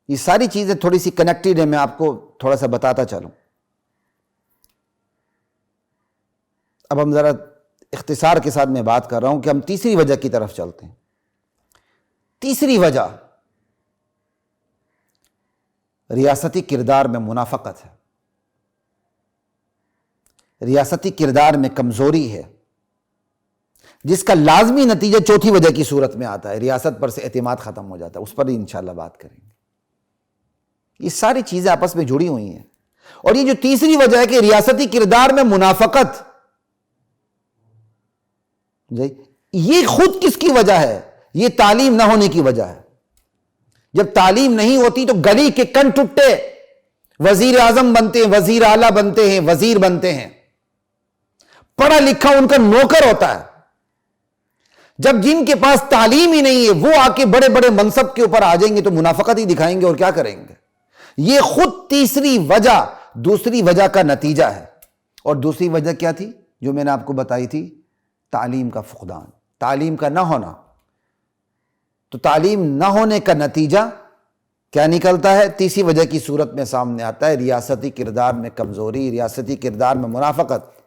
یہ ساری چیزیں تھوڑی سی کنیکٹڈ ہیں، میں آپ کو تھوڑا سا بتاتا چلوں۔ اب ہم ذرا اختصار کے ساتھ میں بات کر رہا ہوں کہ ہم تیسری وجہ کی طرف چلتے ہیں۔ تیسری وجہ ریاستی کردار میں منافقت ہے، ریاستی کردار میں کمزوری ہے، جس کا لازمی نتیجہ چوتھی وجہ کی صورت میں آتا ہے، ریاست پر سے اعتماد ختم ہو جاتا ہے۔ اس پر ہی انشاءاللہ بات کریں گے۔ یہ ساری چیزیں آپس میں جڑی ہوئی ہیں، اور یہ جو تیسری وجہ ہے کہ ریاستی کردار میں منافقت، یہ خود کس کی وجہ ہے؟ یہ تعلیم نہ ہونے کی وجہ ہے۔ جب تعلیم نہیں ہوتی تو گلی کے کن ٹوٹے وزیر اعظم بنتے ہیں، وزیر اعلیٰ بنتے ہیں، وزیر بنتے ہیں، پڑھا لکھا ان کا نوکر ہوتا ہے۔ جب جن کے پاس تعلیم ہی نہیں ہے وہ آ کے بڑے بڑے منصب کے اوپر آ جائیں گے تو منافقت ہی دکھائیں گے اور کیا کریں گے۔ یہ خود تیسری وجہ دوسری وجہ کا نتیجہ ہے۔ اور دوسری وجہ کیا تھی جو میں نے آپ کو بتائی تھی؟ تعلیم کا فقدان، تعلیم کا نہ ہونا۔ تو تعلیم نہ ہونے کا نتیجہ کیا نکلتا ہے؟ تیسری وجہ کی صورت میں سامنے آتا ہے ریاستی کردار میں کمزوری، ریاستی کردار میں منافقت۔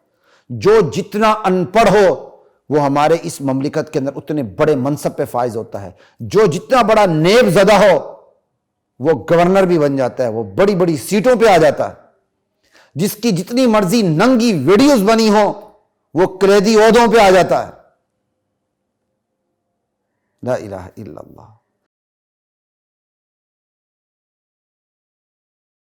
جو جتنا ان پڑھ ہو وہ ہمارے اس مملکت کے اندر اتنے بڑے منصب پہ فائز ہوتا ہے، جو جتنا بڑا نیب زدہ ہو وہ گورنر بھی بن جاتا ہے، وہ بڑی بڑی سیٹوں پہ آ جاتا ہے، جس کی جتنی مرضی ننگی ویڈیوز بنی ہو وہ قریدی عہدوں پہ آ جاتا ہے۔ لا الہ الا اللہ۔